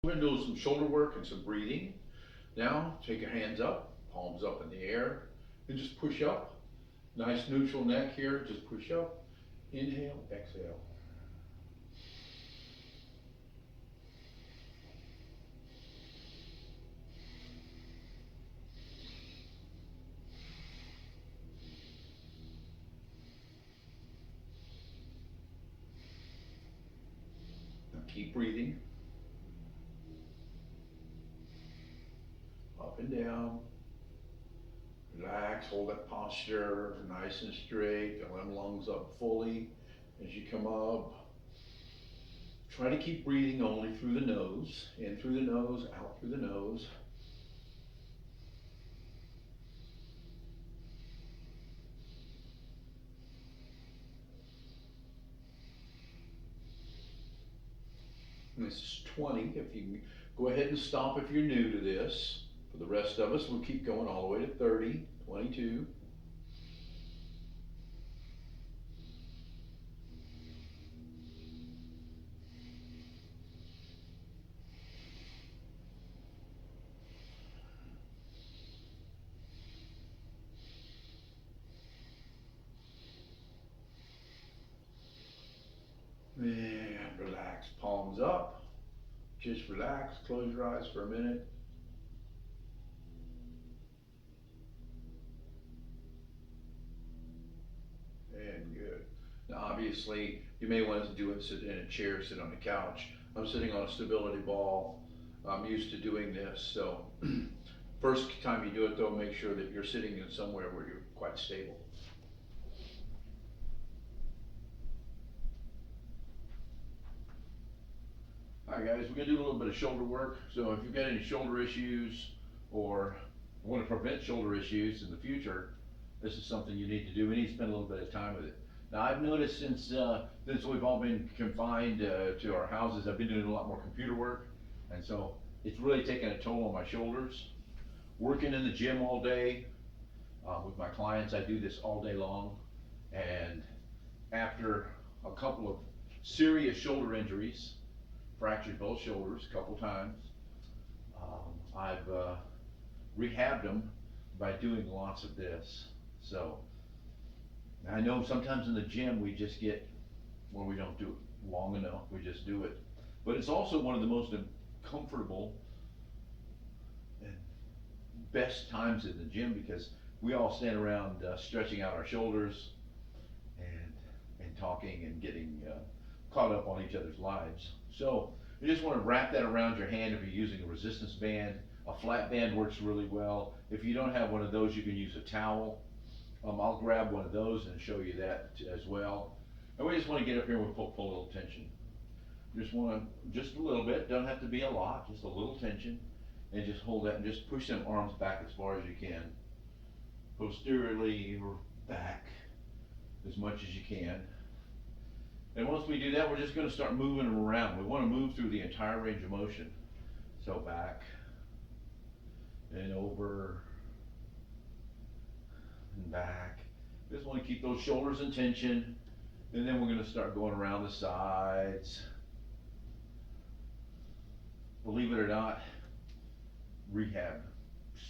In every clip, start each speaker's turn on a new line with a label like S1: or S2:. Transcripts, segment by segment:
S1: We're gonna do some shoulder work and some breathing. Now, take your hands up, palms up in the air, and just push up. Nice neutral neck here, just push up. Inhale, exhale. Now keep breathing. Up and down. Relax, hold that posture nice and straight. Fill them lungs up fully as you come up. Try to keep breathing only through the nose. In through the nose, out through the nose. And this is 20. If you go ahead and stop if you're new to this. For the rest of us, we'll keep going all the way to 30, 22. And relax, palms up. Just relax, close your eyes for a minute. And good. Now obviously, you may want to do it, sit in a chair, sit on a couch. I'm sitting on a stability ball. I'm used to doing this, so first time you do it though, make sure that you're sitting in somewhere where you're quite stable. Alright guys, we're gonna do a little bit of shoulder work. So if you've got any shoulder issues or want to prevent shoulder issues in the future, this is something you need to do. We need to spend a little bit of time with it. Now I've noticed since we've all been confined to our houses, I've been doing a lot more computer work, and so it's really taken a toll on my shoulders. Working in the gym all day with my clients, I do this all day long, and after a couple of serious shoulder injuries, fractured both shoulders a couple times, I've rehabbed them by doing lots of this. So I know sometimes in the gym we just get, well, we don't do it long enough, we just do it. But it's also one of the most comfortable and best times in the gym because we all stand around stretching out our shoulders and talking and getting caught up on each other's lives. So you just want to wrap that around your hand if you're using a resistance band. A flat band works really well. If you don't have one of those, you can use a towel. I'll grab one of those and show you that as well. And we just want to get up here and we pull a little tension. Just a little bit, doesn't have to be a lot, just a little tension. And just hold that and just push them arms back as far as you can. Posteriorly or back as much as you can. And once we do that, we're just going to start moving them around. We want to move through the entire range of motion. So back and over and back. Just want to keep those shoulders in tension. And then we're going to start going around the sides. Believe it or not, rehab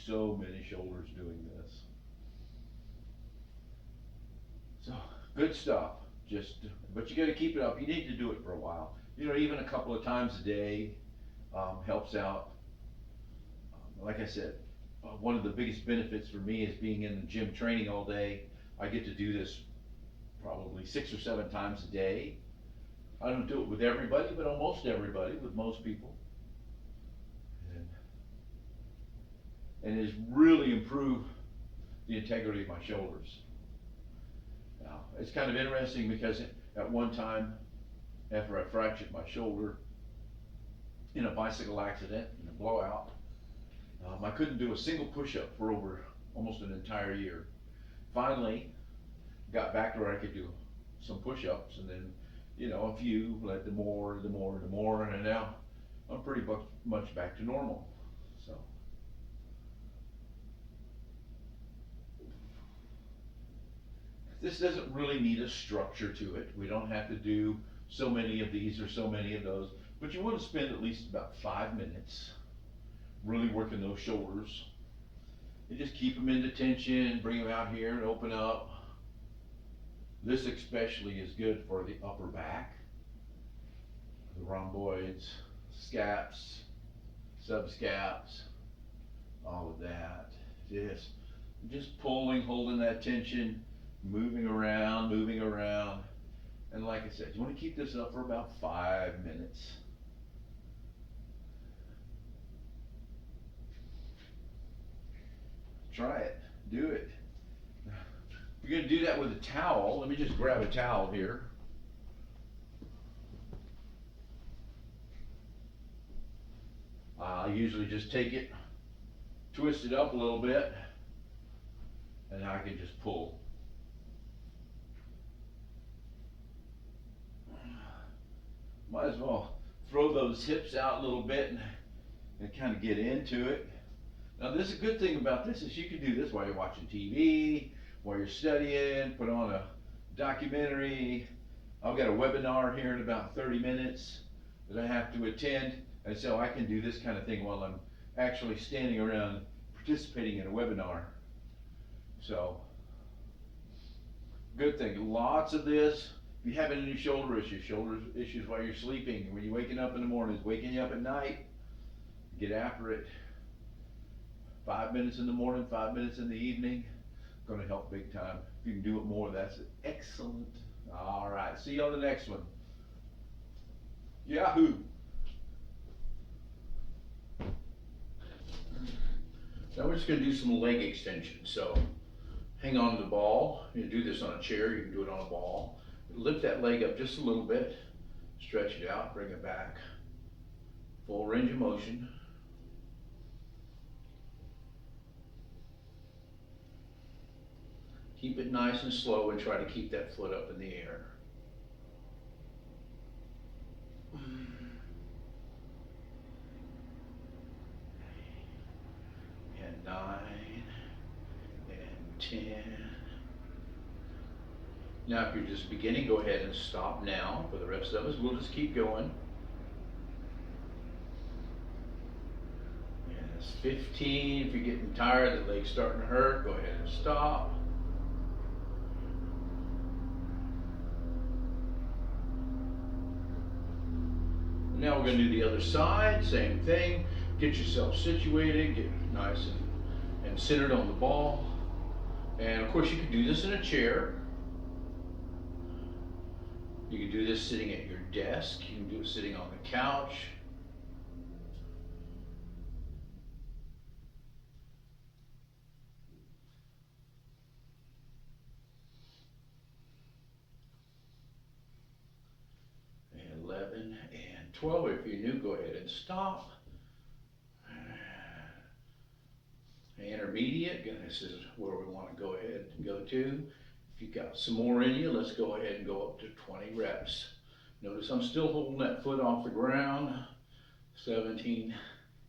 S1: so many shoulders doing this. So good stuff. But you got to keep it up. You need to do it for a while. Even a couple of times a day helps out. Like I said, one of the biggest benefits for me is being in the gym training all day. I get to do this probably 6 or 7 times a day. I don't do it with everybody, but almost everybody, with most people. And it has really improved the integrity of my shoulders. Now, it's kind of interesting because at one time, after I fractured my shoulder in a bicycle accident, in a blowout, I couldn't do a single push-up for over almost an entire year. Finally, got back to where I could do some push-ups, and then, a few, led to more, and now I'm pretty much back to normal. So. This doesn't really need a structure to it. We don't have to do so many of these or so many of those. But you wanna spend at least about 5 minutes really working those shoulders. And just keep them into tension, bring them out here and open up. This especially is good for the upper back, the rhomboids, scaps, subscaps, all of that. Just pulling, holding that tension, moving around, moving around. And like I said, you wanna keep this up for about 5 minutes. Try it, do it. If you're gonna do that with a towel, let me just grab a towel here. I usually just take it, twist it up a little bit, and I can just pull. Might as well throw those hips out a little bit and kind of get into it. Now this is a good thing about this is you can do this while you're watching TV, while you're studying, put on a documentary. I've got a webinar here in about 30 minutes that I have to attend, and so I can do this kind of thing while I'm actually standing around participating in a webinar. So, good thing, lots of this. If you have any shoulder issues while you're sleeping, when you're waking up in the mornings, waking you up at night, get after it. 5 minutes in the morning, 5 minutes in the evening, gonna help big time. If you can do it more, that's excellent. All right, see you on the next one. Yahoo! Now we're just gonna do some leg extensions. So hang on to the ball. You can do this on a chair, you can do it on a ball. Lift that leg up just a little bit, stretch it out, bring it back. Full range of motion. Keep it nice and slow and try to keep that foot up in the air. And 9 and 10. Now if you're just beginning, go ahead and stop now. For the rest of us, we'll just keep going. And it's 15. If you're getting tired, the leg's starting to hurt, go ahead and stop. Now we're going to do the other side, same thing. Get yourself situated, get nice and centered on the ball. And of course you can do this in a chair. You can do this sitting at your desk. You can do it sitting on the couch. And 11 and 12, if you're new, go ahead and stop. Intermediate, again, this is where we want to go ahead and go to. If you've got some more in you, let's go ahead and go up to 20 reps. Notice I'm still holding that foot off the ground. 17,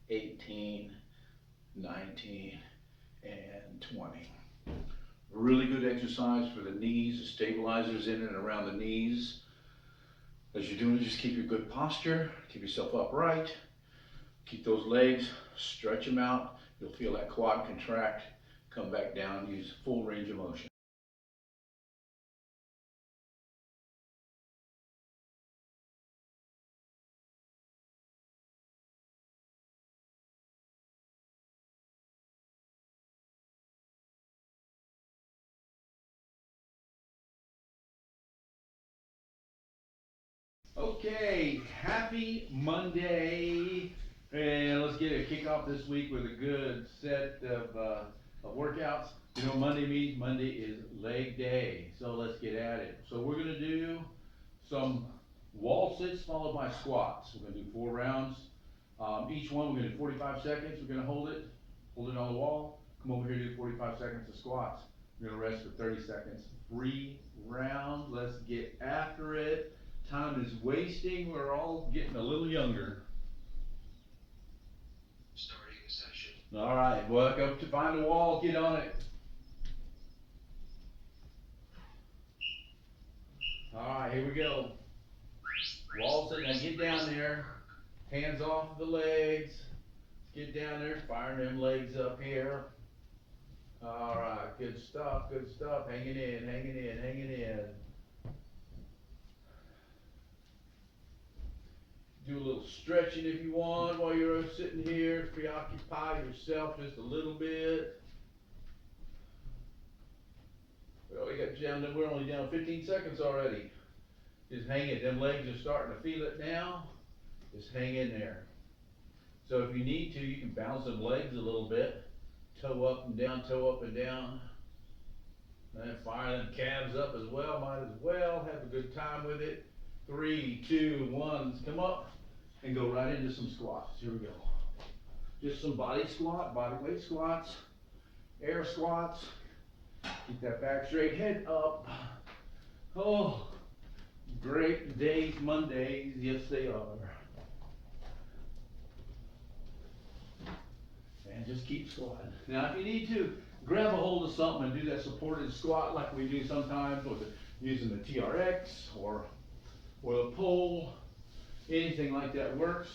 S1: 18, 19, and 20. Really good exercise for the knees, the stabilizers in and around the knees. As you're doing, just keep your good posture, keep yourself upright, keep those legs, stretch them out. You'll feel that quad contract, come back down, use full range of motion. Okay, happy Monday, and let's get a kickoff this week with a good set of workouts. You know, Monday is leg day, so let's get at it. So we're gonna do some wall sits followed by squats. We're gonna do 4 rounds. Each one we're gonna do 45 seconds. We're gonna hold it on the wall. Come over here, do 45 seconds of squats. We're gonna rest for 30 seconds. 3 rounds. Let's get after it. Time is wasting. We're all getting a little younger.
S2: Starting the session.
S1: All right, walk up to find a wall, get on it. All right, here we go. Wall sit, now get down there. Hands off the legs. Get down there, fire them legs up here. Alright, good stuff, good stuff. Hanging in, hanging in, hanging in. Do a little stretching if you want while you're sitting here. Preoccupy yourself just a little bit. Well, we got down, we're only down 15 seconds already. Just hang it. Them legs are starting to feel it now. Just hang in there. So if you need to, you can bounce them legs a little bit. Toe up and down, toe up and down. And fire them calves up as well. Might as well have a good time with it. 3, 2, 1. Come up and go right into some squats. Here we go. Just some body squat, body weight squats, air squats. Keep that back straight, head up. Oh, great days, Mondays. Yes, they are. And just keep squatting. Now, if you need to, grab a hold of something and do that supported squat like we do sometimes with using the TRX or a pole. Anything like that works.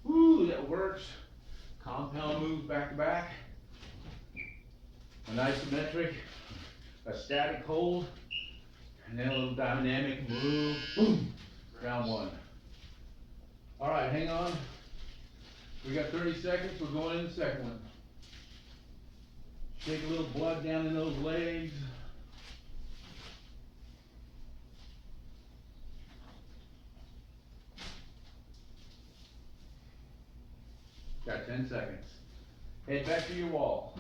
S1: Woo, that works. Compound moves back to back. An isometric, a static hold, and then a little dynamic move. Boom. Round one. All right, hang on. We got 30 seconds. We're going in the second one. Take a little blood down in those legs. Got 10 seconds. Head back to your wall.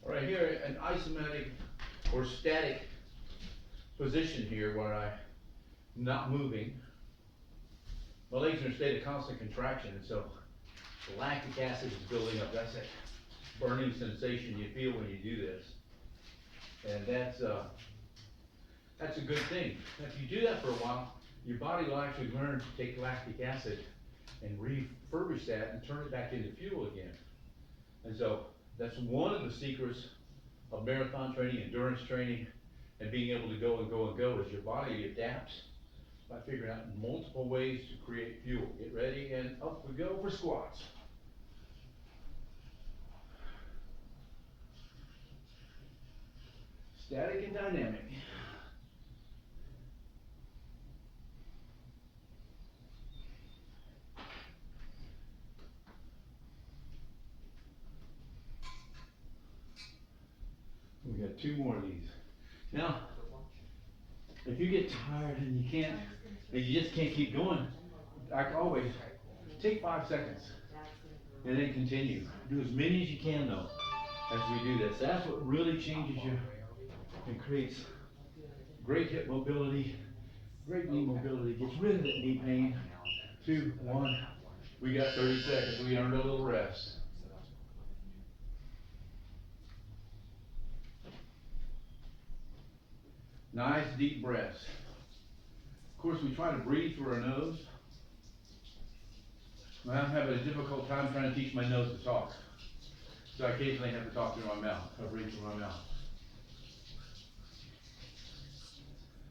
S1: All right, here, an isometric or static position here where I'm not moving. My legs are in a state of constant contraction, and so the lactic acid is building up. That's that burning sensation you feel when you do this. And that's a good thing. If you do that for a while, your body will actually learn to take lactic acid and refurbish that and turn it back into fuel again. And so that's one of the secrets of marathon training, endurance training, and being able to go and go and go is your body adapts by figuring out multiple ways to create fuel. Get ready and up we go for squats. Static and dynamic. We got 2 more of these. Now, if you get tired and you just can't keep going, like always, take 5 seconds and then continue. Do as many as you can though, as we do this. That's what really changes you and creates great hip mobility, great knee mobility, gets rid of that knee pain. 2, 1, we got 30 seconds, we earned a little rest. Nice deep breaths. Of course, we try to breathe through our nose. I'm having a difficult time trying to teach my nose to talk. So I occasionally have to talk through my mouth. I breathe through my mouth.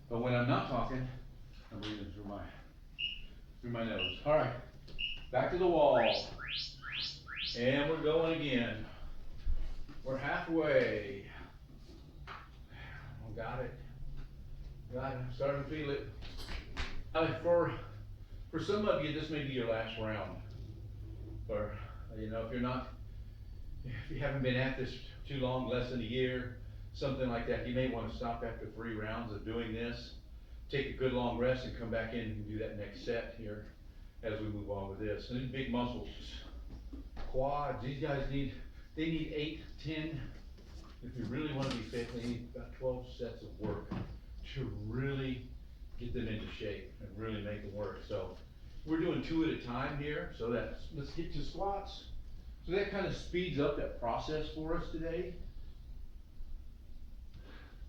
S1: But when I'm not talking, I'm breathing through my nose. All right, back to the wall. And we're going again. We're halfway. Oh, got it. Got it. I'm starting to feel it. For some of you, this may be your last round. Or, if you haven't been at this too long, less than a year, something like that, you may want to stop after 3 rounds of doing this. Take a good long rest and come back in and do that next set here as we move on with this. And these big muscles, quads, these guys need 8, 10. If you really want to be fit, they need about 12 sets of work to really get them into shape and really make them work. So we're doing 2 at a time here. So let's get to squats. So that kind of speeds up that process for us today.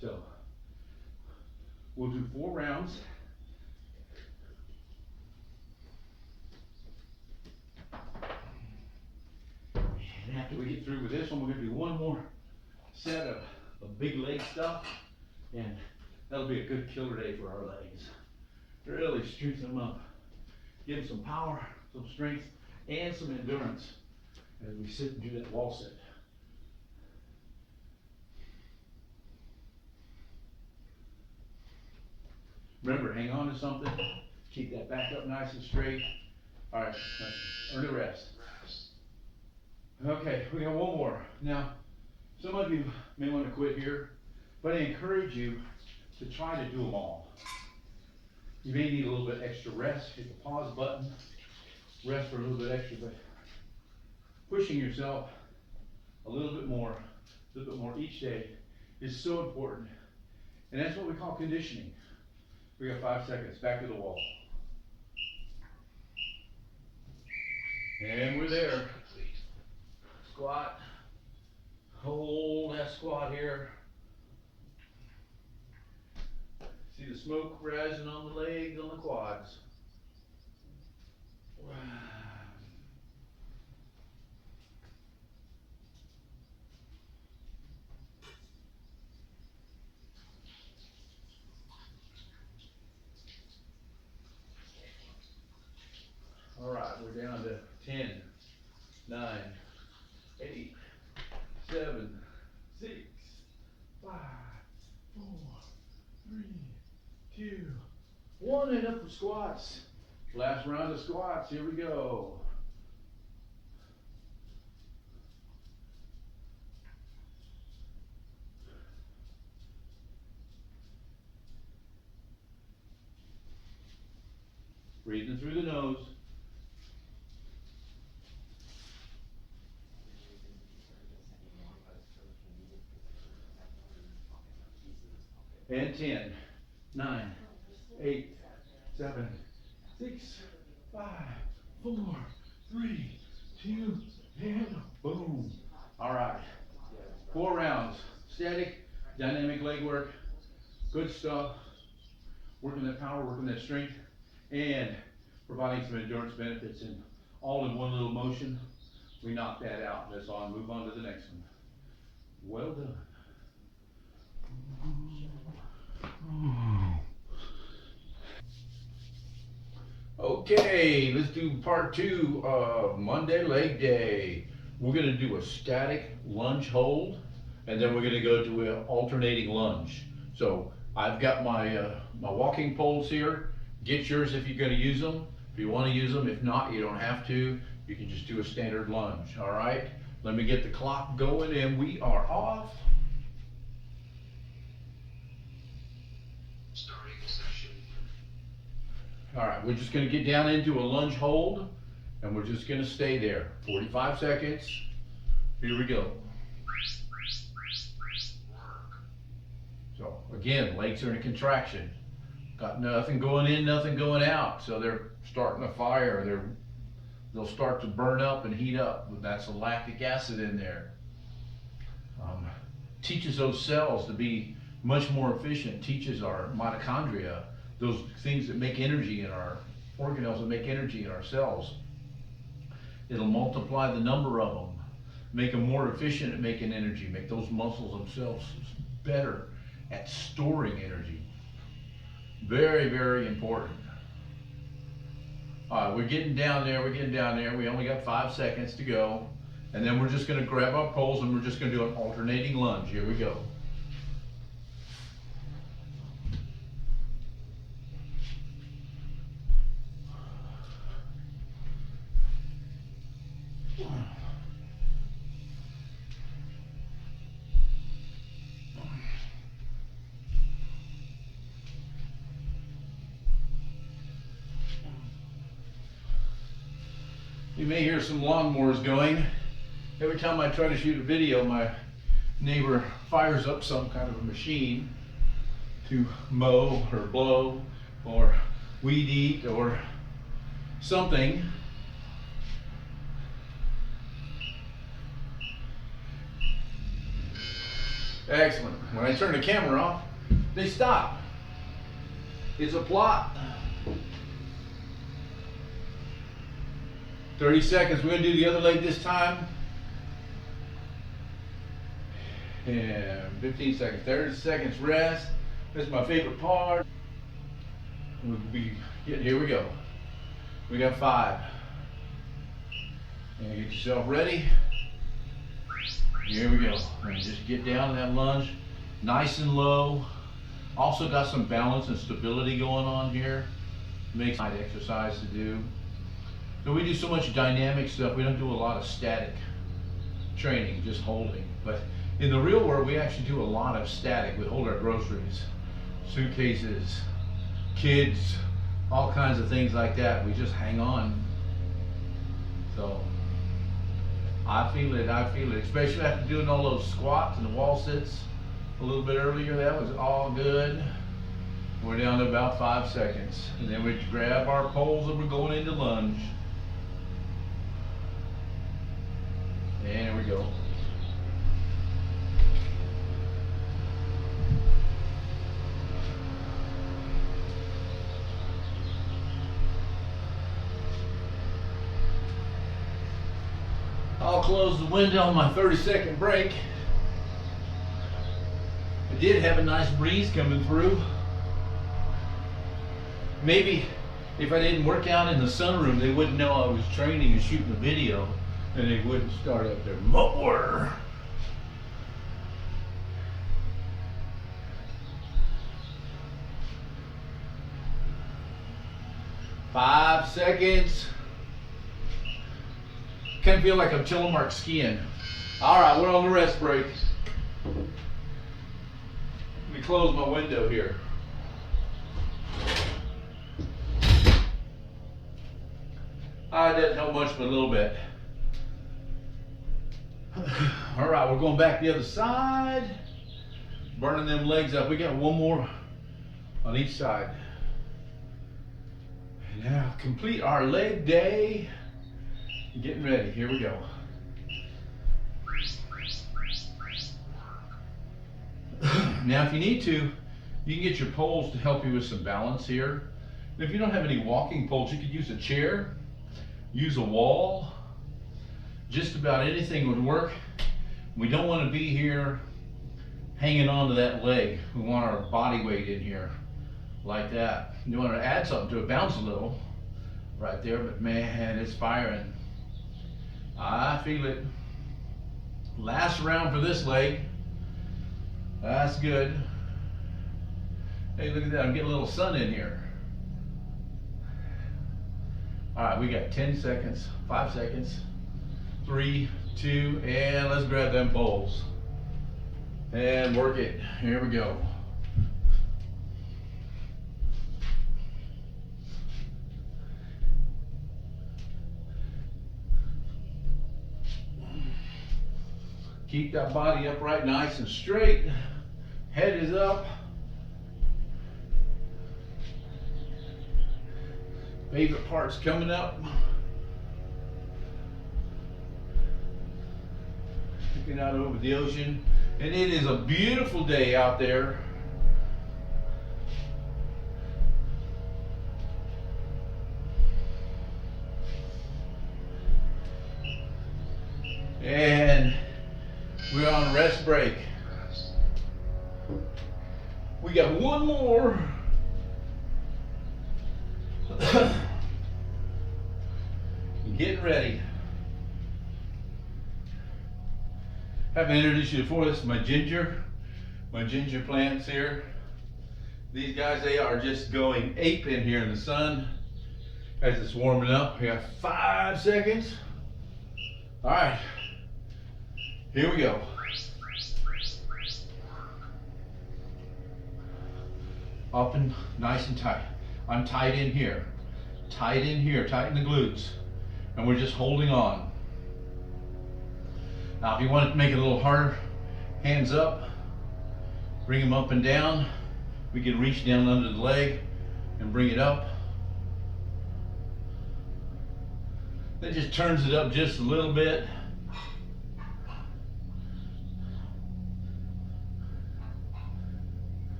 S1: So we'll do 4 rounds. after we get through with this one, we're gonna do one more set of big leg stuff, and that'll be a good killer day for our legs. Really strengthen them up, give them some power, some strength, and some endurance as we sit and do that wall sit. Remember, hang on to something, keep that back up nice and straight. All right, let's earn a rest. Okay, we got one more. Now, some of you may want to quit here, but I encourage you to try to do them all. You may need a little bit extra rest. Hit the pause button, rest for a little bit extra, but pushing yourself a little bit more each day is so important. And that's what we call conditioning. We got 5 seconds, back to the wall. And we're there. Squat. Hold that squat here. See the smoke rising on the legs, on the quads. Wow. All right, we're down to 10, 9, 8, 7, 6, 5, 4, 3, 2, 1, and up for squats. Last round of squats, here we go. Breathing through the nose. And 10, 9, 8, 7, 6, 5, 4, 3, 2, and boom. All right, 4 rounds, static, dynamic leg work, good stuff, working that power, working that strength, and providing some endurance benefits, and all in one little motion. We knocked that out. That's on, move on to the next one. Well done. Okay, let's do part 2 of Monday leg day. We're gonna do a static lunge hold, and then we're gonna go to an alternating lunge. So I've got my my walking poles here. Get yours if you're gonna use them. If you wanna use them, if not, you don't have to. You can just do a standard lunge, all right? Let me get the clock going and we are off. All right, we're just gonna get down into a lunge hold, and we're just gonna stay there. 45 seconds. Here we go. So again, legs are in a contraction. Got nothing going in, nothing going out. So they're starting a fire. They'll start to burn up and heat up. That's a lactic acid in there. Teaches those cells to be much more efficient. Teaches our mitochondria, those things that make energy in our organelles, that make energy in our cells. It'll multiply the number of them, make them more efficient at making energy, make those muscles themselves better at storing energy. Very, very important. All right, we're getting down there, We only got 5 seconds to go. And then we're just gonna grab our poles and we're just gonna do an alternating lunge. Here we go. You may hear some lawnmowers going. Every time I try to shoot a video, my neighbor fires up some kind of a machine to mow or blow or weed eat or something. Excellent. When I turn the camera off, they stop. It's a plot. 30 seconds. We're going to do the other leg this time. 10, 15 seconds, 30 seconds rest. This is my favorite part. Here we go. We got 5. And get yourself ready. Here we go. And just get down in that lunge, nice and low. Also got some balance and stability going on here. Makes nice exercise to do. So we do so much dynamic stuff, we don't do a lot of static training, just holding. But in the real world, we actually do a lot of static. We hold our groceries, suitcases, kids, all kinds of things like that. We just hang on. So I feel it, especially after doing all those squats and the wall sits a little bit earlier. That was all good. We're down to about 5 seconds. And then we grab our poles and we're going into lunge. And here we go. I'll close the window on my 30-second break. I did have a nice breeze coming through. Maybe if I didn't work out in the sunroom, they wouldn't know I was training and shooting a video, and they wouldn't start up there more. Five seconds. Kind of feel like I'm telemark skiing. All right, we're on the rest break. Let me close my window here. I didn't help much, but a little bit. All right, we're going back the other side. Burning them legs up. We got one more on each side. And now complete our leg day. Getting ready, here we go. Now if you need to, you can get your poles to help you with some balance here. If you don't have any walking poles, you could use a chair, use a wall. Just about anything would work. We don't want to be here hanging on to that leg. We want our body weight in here, like that. You want to add something to it, bounce a little, right there, but man, it's firing. I feel it. Last round for this leg. That's good. Hey, look at that, I'm getting a little sun in here. All right, we got 10 seconds, 5 seconds, 3, 2, and let's grab them poles and work it. Here we go. Keep that body upright, nice and straight. Head is up. Favorite part's coming up. Looking out over the ocean. And it is a beautiful day out there. And we're on rest break. We got one more. Getting ready. Haven't introduced you before. This is my ginger plants here. These guys, they are just going ape in here in the sun as it's warming up. We got 5 seconds. All right. Here we go. Up and nice and tight. I'm tight in here. Tight in here, tighten the glutes. And we're just holding on. Now if you want to make it a little harder, hands up, bring them up and down. We can reach down under the leg and bring it up. That just turns it up just a little bit.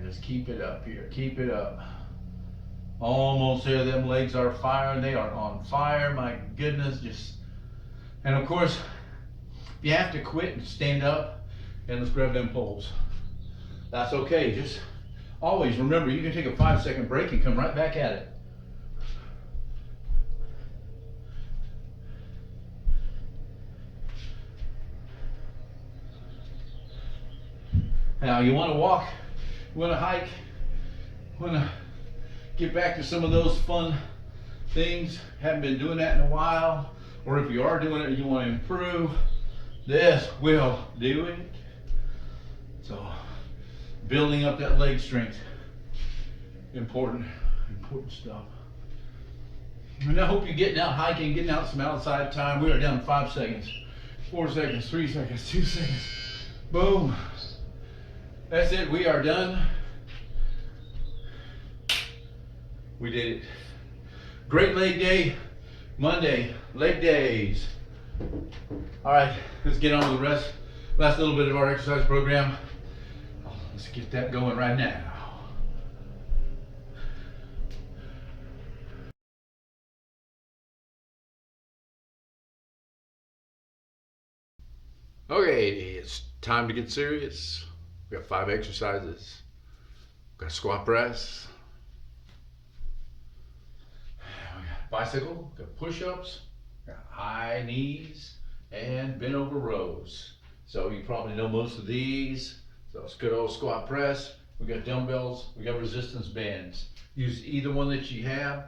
S1: Just keep it up here, keep it up. Almost there, them legs are firing, they are on fire, my goodness. And of course, if you have to quit and stand up and let's grab them poles. That's okay. Just always remember, you can take a 5-second break and come right back at it. Now you want to walk, you want to hike, you want to get back to some of those fun things, haven't been doing that in a while, or if you are doing it and you want to improve, this will do it. So building up that leg strength, important stuff. And I hope you're getting out hiking, getting out some outside time. We are down to 5 seconds, 4 seconds, 3 seconds, 2 seconds. Boom. That's it, we are done. We did it. Great leg day, Monday, leg days. All right, let's get on with the rest. Last little bit of our exercise program. Let's get that going right now. Okay, it's time to get serious. We got 5 exercises. We got squat press. We got bicycle, we got push-ups, we got high knees, and bent over rows. So you probably know most of these. So it's good old squat press. We got dumbbells, we got resistance bands. Use either one that you have.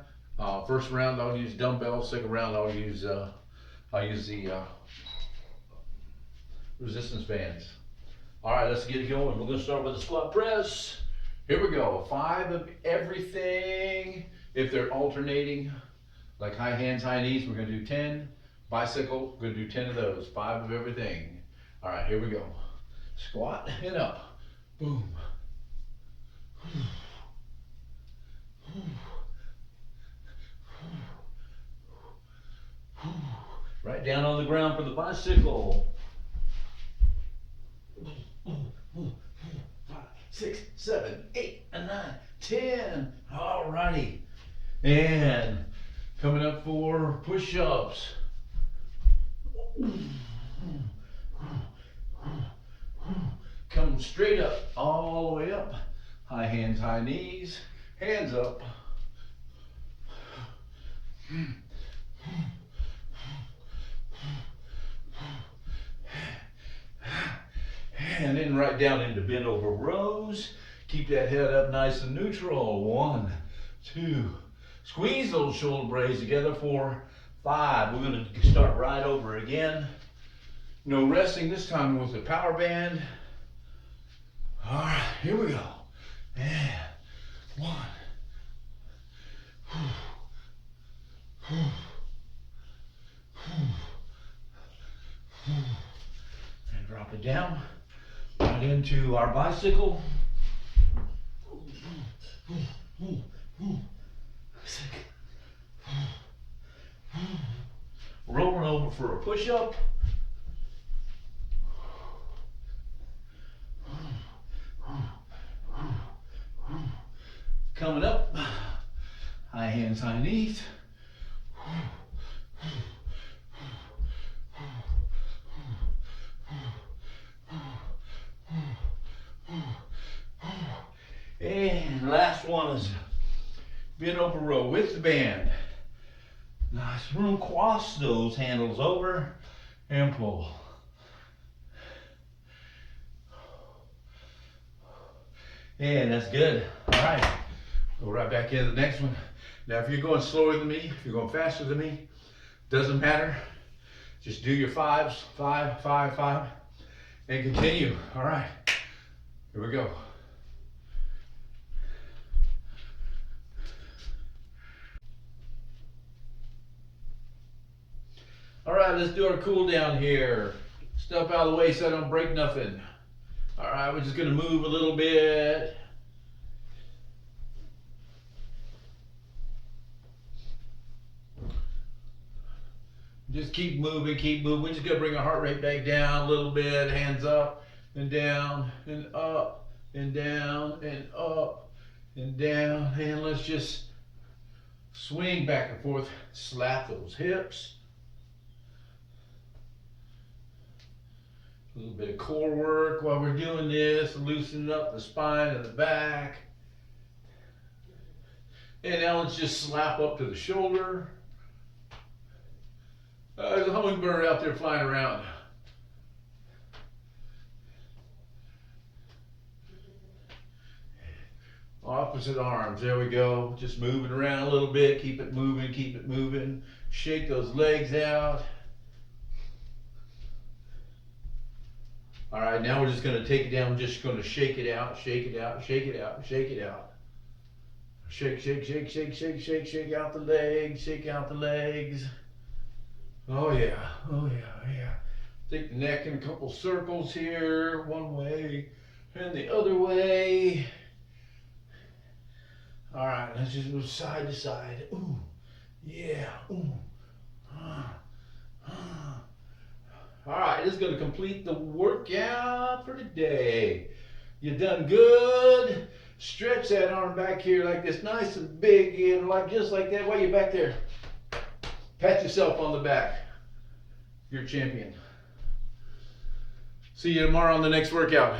S1: First round I'll use dumbbells, second round I'll use the resistance bands. All right, let's get it going. We're gonna start with the squat press. Here we go, 5 of everything. If they're alternating, like high hands, high knees, we're gonna do 10. Bicycle, we're gonna do 10 of those, 5 of everything. All right, here we go. Squat and up, boom. Right down on the ground for the bicycle. 5, 6, 7, 8, and 9, 10. All righty. And coming up for push-ups. Come straight up, all the way up. High hands, high knees, hands up. And then right down into bent over rows. Keep that head up nice and neutral. 1, 2. Squeeze those shoulder blades together for 5. We're going to start right over again. No resting this time with the power band. All right, here we go. And 1. And drop it down. Right into our bicycle. Rolling over for a push-up. Coming up, high hands, high knees. And last one is bent over row with the band. Nice room, cross those handles over and pull. And that's good. All right, go right back into the next one. Now, if you're going slower than me, if you're going faster than me, doesn't matter. Just do your 5s, 5, 5, 5, and continue. All right, here we go. All right, let's do our cool down here. Step out of the way so I don't break nothing. All right, we're just gonna move a little bit. Just keep moving, keep moving. We're just gonna bring our heart rate back down a little bit. Hands up and down and up and down and up and down. And let's just swing back and forth. Slap those hips.
S2: A little bit of core work while we're doing this, loosening up the spine and the back. And now let's just slap up to the shoulder. There's a hummingbird out there flying around. Opposite arms, there we go. Just moving around a little bit, keep it moving, keep it moving. Shake those legs out. All right, now we're just gonna take it down, just gonna shake it out, shake it out, shake it out, shake it out. Shake, shake, shake, shake, shake, shake, shake out the legs, shake out the legs. Oh yeah, oh yeah, yeah. Take the neck in a couple circles here, one way and the other way. All right, let's just move side to side. Ooh, yeah, ooh. All right, this is gonna complete the workout for today. You done good. Stretch that arm back here like this, nice and big, and like just like that. While you're back there, pat yourself on the back. You're a champion. See you tomorrow on the next workout.